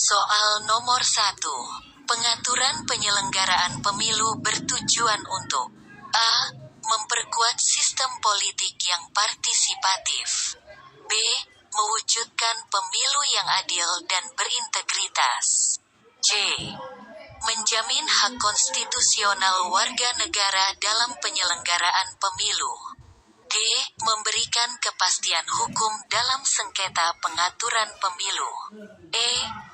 Soal nomor 1. Pengaturan penyelenggaraan pemilu bertujuan untuk A. Memperkuat sistem politik yang partisipatif. B. Mewujudkan pemilu yang adil dan berintegritas. C. Menjamin hak konstitusional warga negara dalam penyelenggaraan pemilu. D. Memberikan kepastian hukum dalam sengketa pengaturan pemilu. E.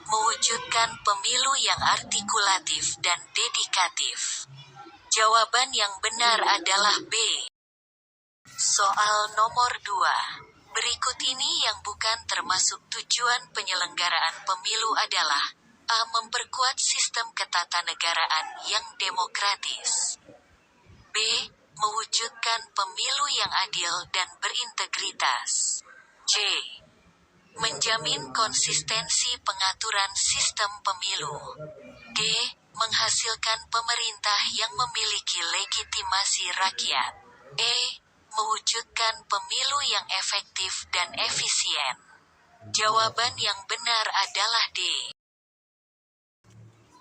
Mewujudkan pemilu yang artikulatif dan dedikatif. Jawaban yang benar adalah B. Soal nomor 2. Berikut ini yang bukan termasuk tujuan penyelenggaraan pemilu adalah A. Memperkuat sistem ketatanegaraan yang demokratis. B. Mewujudkan pemilu yang adil dan berintegritas. C. Menjamin konsistensi pengaturan sistem pemilu. D. Menghasilkan pemerintah yang memiliki legitimasi rakyat. E. Mewujudkan pemilu yang efektif dan efisien. Jawaban yang benar adalah D.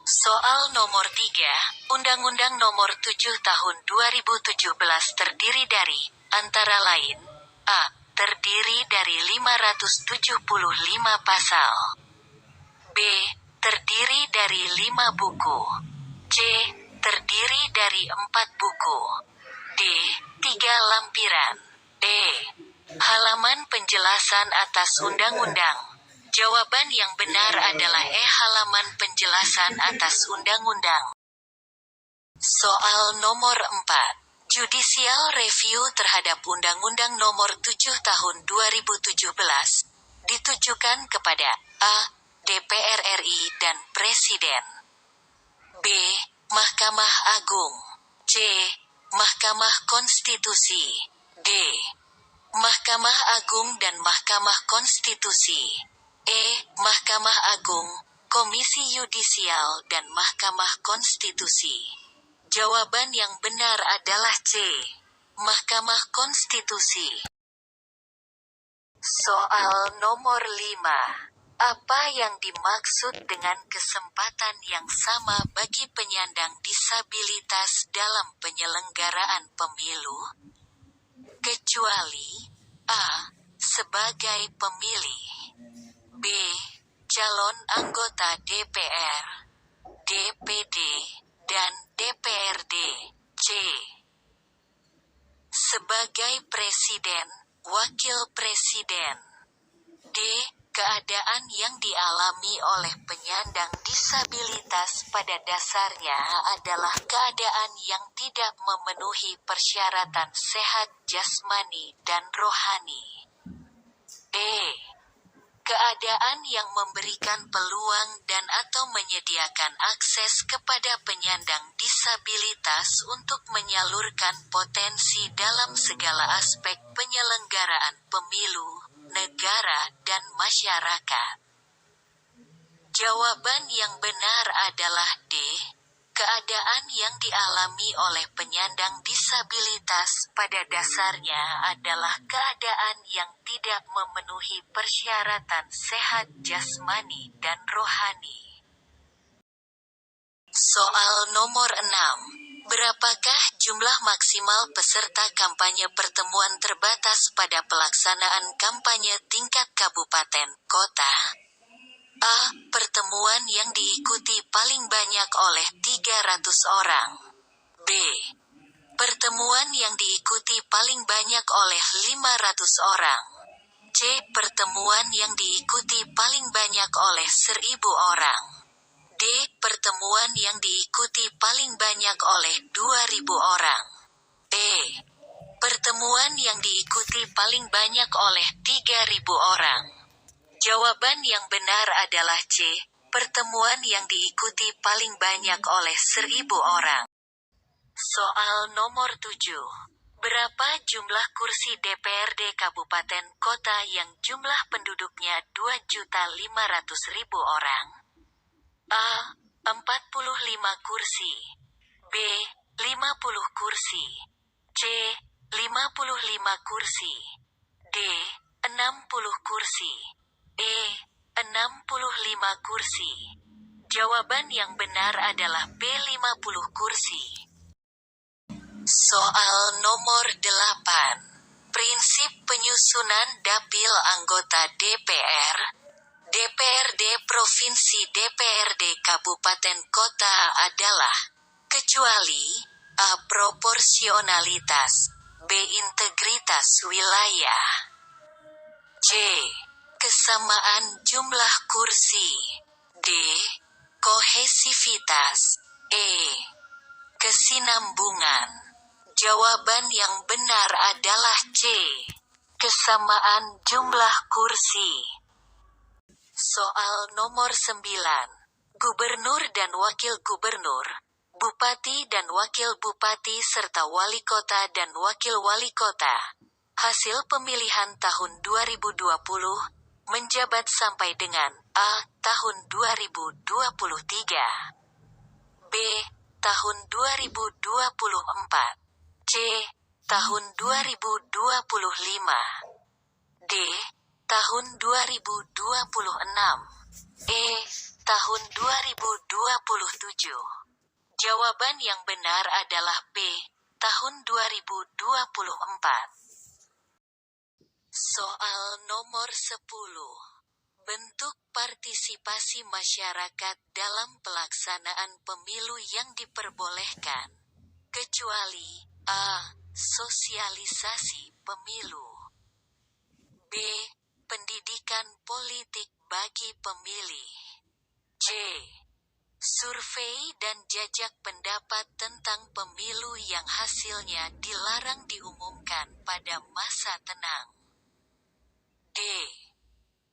Soal nomor 3, Undang-Undang Nomor 7 Tahun 2017 terdiri dari, antara lain, A. Terdiri dari 575 pasal. B. Terdiri dari 5 buku. C. Terdiri dari 4 buku. D. 3 lampiran. E. Halaman penjelasan atas undang-undang. Jawaban yang benar adalah E. Halaman penjelasan atas undang-undang. Soal nomor 4. Judicial Review terhadap Undang-Undang Nomor 7 Tahun 2017 ditujukan kepada A. DPR RI dan Presiden. B. Mahkamah Agung. C. Mahkamah Konstitusi. D. Mahkamah Agung dan Mahkamah Konstitusi. E. Mahkamah Agung, Komisi Yudisial dan Mahkamah Konstitusi. Jawaban yang benar adalah C. Mahkamah Konstitusi. Soal nomor 5. Apa yang dimaksud dengan kesempatan yang sama bagi penyandang disabilitas dalam penyelenggaraan pemilu? Kecuali A. Sebagai pemilih. B. Calon anggota DPR, DPD, dan DPRD. C. Sebagai presiden, wakil presiden. D. Keadaan yang dialami oleh penyandang disabilitas pada dasarnya adalah keadaan yang tidak memenuhi persyaratan sehat jasmani dan rohani. E. Keadaan yang memberikan peluang dan atau menyediakan akses kepada penyandang disabilitas untuk menyalurkan potensi dalam segala aspek penyelenggaraan pemilu, negara, dan masyarakat. Jawaban yang benar adalah D. Keadaan yang dialami oleh penyandang disabilitas pada dasarnya adalah keadaan yang tidak memenuhi persyaratan sehat jasmani dan rohani. Soal nomor 6. Berapakah jumlah maksimal peserta kampanye pertemuan terbatas pada pelaksanaan kampanye tingkat kabupaten, kota? A. Pertemuan yang diikuti paling banyak oleh 300 orang. B. Pertemuan yang diikuti paling banyak oleh 500 orang. C. Pertemuan yang diikuti paling banyak oleh 1000 orang. D. Pertemuan yang diikuti paling banyak oleh 2000 orang. E. Pertemuan yang diikuti paling banyak oleh 3000 orang. Jawaban yang benar adalah C. Pertemuan yang diikuti paling banyak oleh 1000 orang. Soal nomor 7. Berapa jumlah kursi DPRD Kabupaten Kota yang jumlah penduduknya 2.500.000 orang? A. 45 kursi. B. 50 kursi. C. 55 kursi. D. 60 kursi. E. 65 kursi. Jawaban yang benar adalah B. 50 kursi. Soal nomor 8. Prinsip penyusunan dapil anggota DPR, DPRD Provinsi DPRD Kabupaten Kota adalah, kecuali A. Proporsionalitas, B. Integritas wilayah, C. Kesamaan jumlah kursi, D. Kohesivitas, E. Kesinambungan. Jawaban yang benar adalah C. Kesamaan jumlah kursi. Soal nomor 9. Gubernur dan wakil gubernur, bupati dan wakil bupati serta wali kota dan wakil wali kota. Hasil pemilihan tahun 2020 menjabat sampai dengan A. tahun 2023, B. tahun 2024, C. tahun 2025, D. tahun 2026, E. tahun 2027. Jawaban yang benar adalah B. tahun 2024. Soal nomor 10. Bentuk partisipasi masyarakat dalam pelaksanaan pemilu yang diperbolehkan, kecuali A. Sosialisasi pemilu, B. Pendidikan politik bagi pemilih, C. Survei dan jajak pendapat tentang pemilu yang hasilnya dilarang diumumkan pada masa tenang, D.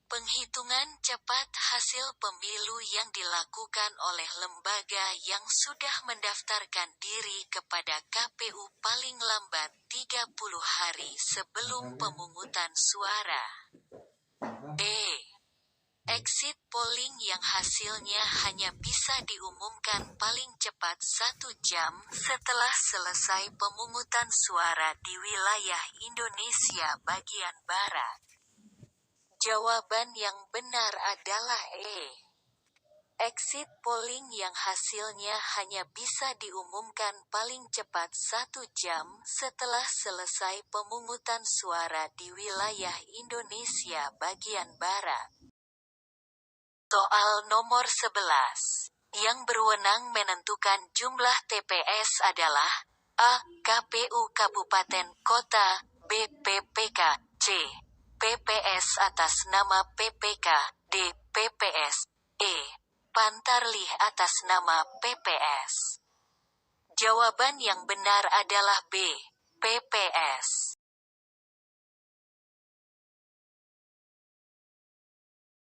Penghitungan cepat hasil pemilu yang dilakukan oleh lembaga yang sudah mendaftarkan diri kepada KPU paling lambat 30 hari sebelum pemungutan suara, E. Exit polling yang hasilnya hanya bisa diumumkan paling cepat 1 jam setelah selesai pemungutan suara di wilayah Indonesia bagian Barat. Jawaban yang benar adalah E. Exit polling yang hasilnya hanya bisa diumumkan paling cepat 1 jam setelah selesai pemungutan suara di wilayah Indonesia bagian Barat. Soal nomor 11. Yang berwenang menentukan jumlah TPS adalah A. KPU Kabupaten Kota, B. PPK, C. PPS atas nama PPK, D. PPS, E. Pantarlih atas nama PPS. Jawaban yang benar adalah B. PPS.